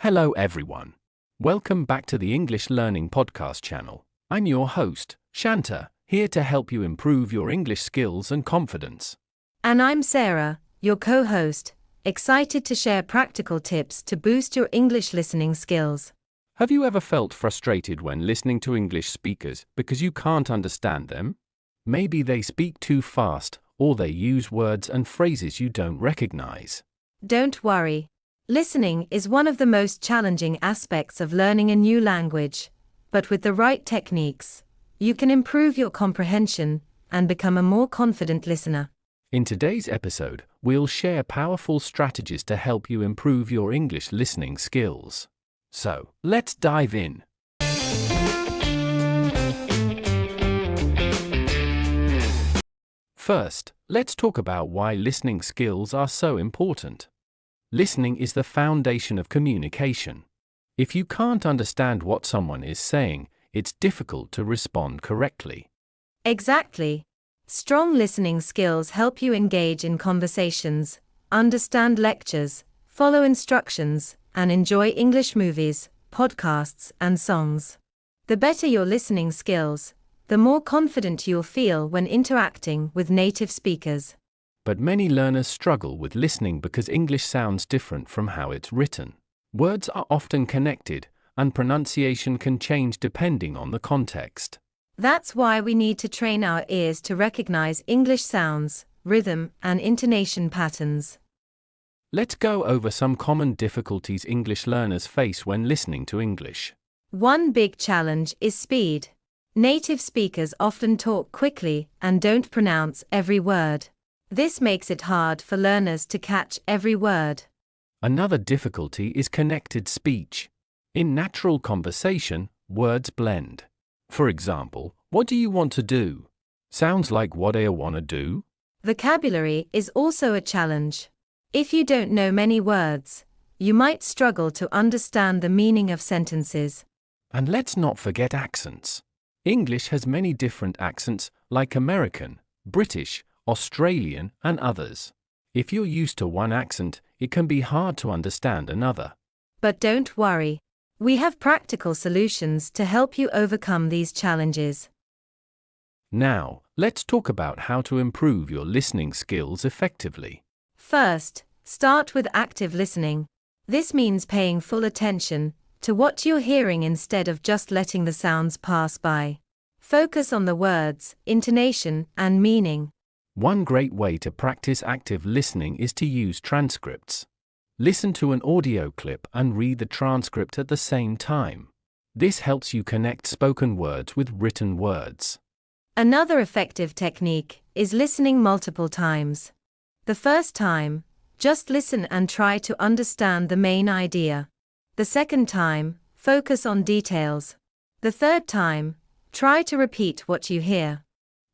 Hello everyone. Welcome back to the English Learning Podcast channel. I'm your host, Shanta, here to help you improve your English skills and confidence. And I'm Sarah, your co-host, excited to share practical tips to boost your English listening skills. Have you ever felt frustrated when listening to English speakers because you can't understand them? Maybe they speak too fast, or they use words and phrases you don't recognize. Don't worry. Listening is one of the most challenging aspects of learning a new language, but with the right techniques, you can improve your comprehension and become a more confident listener. In today's episode, we'll share powerful strategies to help you improve your English listening skills. So, let's dive in. First, let's talk about why listening skills are so important. Listening is the foundation of communication. If you can't understand what someone is saying, it's difficult to respond correctly. Exactly. Strong listening skills help you engage in conversations, understand lectures, follow instructions, and enjoy English movies, podcasts, and songs. The better your listening skills, the more confident you'll feel when interacting with native speakers. But many learners struggle with listening because English sounds different from how it's written. Words are often connected, and pronunciation can change depending on the context. That's why we need to train our ears to recognize English sounds, rhythm, and intonation patterns. Let's go over some common difficulties English learners face when listening to English. One big challenge is speed. Native speakers often talk quickly and don't pronounce every word. This makes it hard for learners to catch every word. Another difficulty is connected speech. In natural conversation, words blend. For example, what do you want to do? Sounds like what I want to do. Vocabulary is also a challenge. If you don't know many words, you might struggle to understand the meaning of sentences. And let's not forget accents. English has many different accents, like American, British, Australian, and others. If you're used to one accent, it can be hard to understand another. But don't worry. We have practical solutions to help you overcome these challenges. Now, let's talk about how to improve your listening skills effectively. First, start with active listening. This means paying full attention to what you're hearing instead of just letting the sounds pass by. Focus on the words, intonation, and meaning. One great way to practice active listening is to use transcripts. Listen to an audio clip and read the transcript at the same time. This helps you connect spoken words with written words. Another effective technique is listening multiple times. The first time, just listen and try to understand the main idea. The second time, focus on details. The third time, try to repeat what you hear.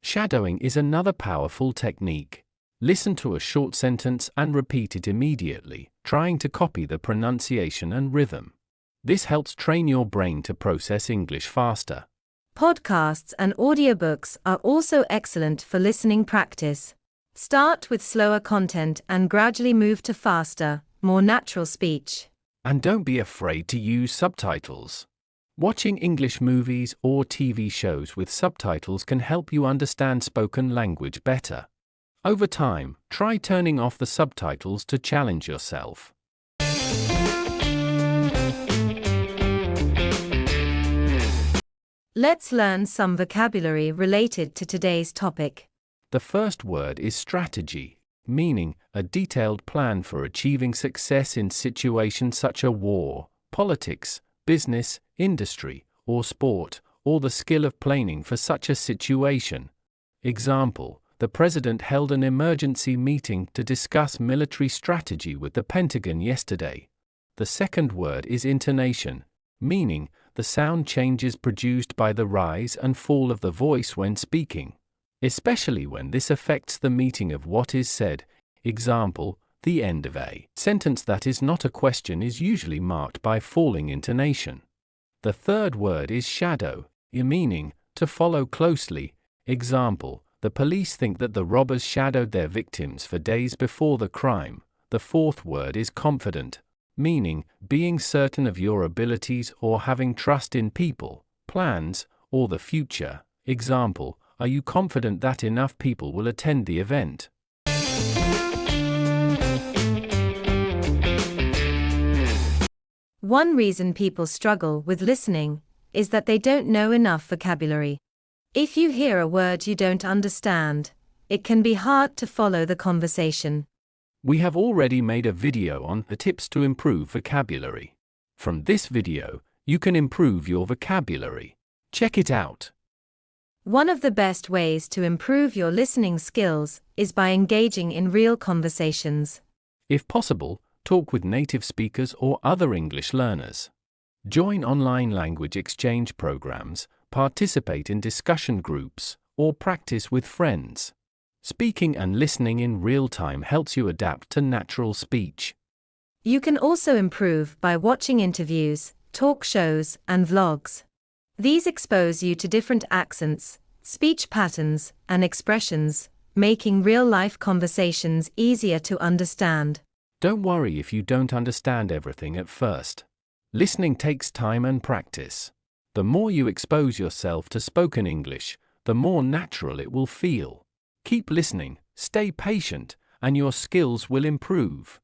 Shadowing is another powerful technique. Listen to a short sentence and repeat it immediately, trying to copy the pronunciation and rhythm. This helps train your brain to process English faster. Podcasts and audiobooks are also excellent for listening practice. Start with slower content and gradually move to faster, more natural speech. And don't be afraid to use subtitles. Watching English movies or TV shows with subtitles can help you understand spoken language better. Over time, try turning off the subtitles to challenge yourself. Let's learn some vocabulary related to today's topic. The first word is strategy, meaning a detailed plan for achieving success in situations such as war, politics, business, industry, or sport, or the skill of planning for such a situation. Example, the president held an emergency meeting to discuss military strategy with the Pentagon yesterday. The second word is intonation, meaning the sound changes produced by the rise and fall of the voice when speaking, especially when this affects the meaning of what is said. Example, the end of a sentence that is not a question is usually marked by falling intonation. The third word is shadow, meaning to follow closely. Example, the police think that the robbers shadowed their victims for days before the crime. The fourth word is confident, meaning being certain of your abilities or having trust in people, plans, or the future. Example, are you confident that enough people will attend the event? One reason people struggle with listening is that they don't know enough vocabulary. If you hear a word you don't understand, it can be hard to follow the conversation. We have already made a video on the tips to improve vocabulary. From this video, you can improve your vocabulary. Check it out. One of the best ways to improve your listening skills is by engaging in real conversations. If possible, talk with native speakers or other English learners. Join online language exchange programs, participate in discussion groups, or practice with friends. Speaking and listening in real time helps you adapt to natural speech. You can also improve by watching interviews, talk shows, and vlogs. These expose you to different accents, speech patterns, and expressions, making real-life conversations easier to understand. Don't worry if you don't understand everything at first. Listening takes time and practice. The more you expose yourself to spoken English, the more natural it will feel. Keep listening, stay patient, and your skills will improve.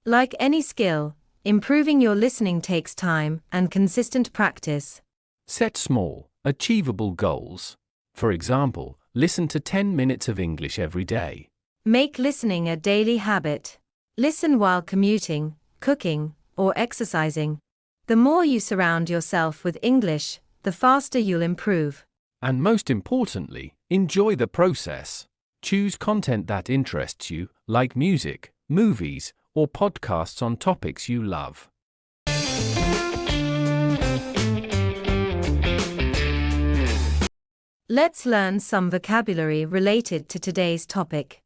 Like any skill, improving your listening takes time and consistent practice. Set small, achievable goals. For example, listen to 10 minutes of English every day. Make listening a daily habit. Listen while commuting, cooking, or exercising. The more you surround yourself with English, the faster you'll improve. And most importantly, enjoy the process. Choose content that interests you, like music, movies, or podcasts on topics you love. Let's learn some vocabulary related to today's topic.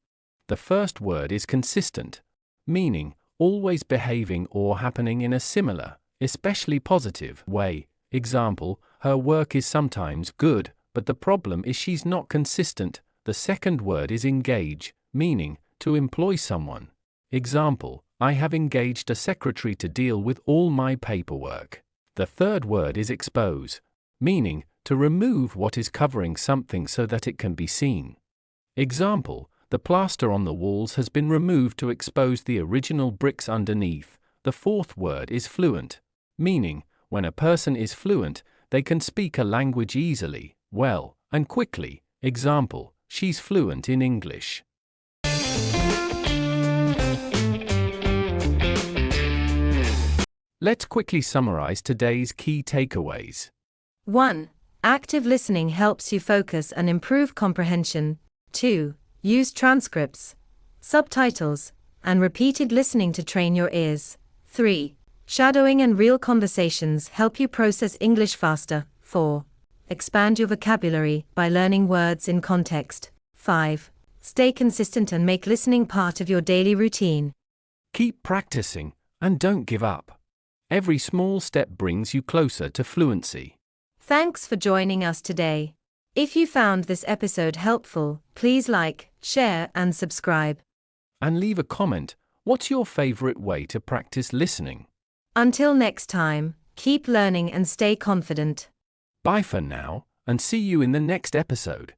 The first word is consistent, meaning always behaving or happening in a similar, especially positive way. Example, her work is sometimes good, but the problem is she's not consistent. The second word is engage, meaning to employ someone. Example, I have engaged a secretary to deal with all my paperwork. The third word is expose, meaning to remove what is covering something so that it can be seen. Example, the plaster on the walls has been removed to expose the original bricks underneath. The fourth word is fluent, meaning when a person is fluent, they can speak a language easily, well, and quickly. Example, she's fluent in English. Let's quickly summarize today's key takeaways. 1. Active listening helps you focus and improve comprehension. 2. Use transcripts, subtitles, and repeated listening to train your ears. 3. Shadowing and real conversations help you process English faster. 4. Expand your vocabulary by learning words in context. 5. Stay consistent and make listening part of your daily routine. Keep practicing and don't give up. Every small step brings you closer to fluency. Thanks for joining us today. If you found this episode helpful, please like, share, and subscribe. And leave a comment. What's your favorite way to practice listening? Until next time, keep learning and stay confident. Bye for now, and see you in the next episode.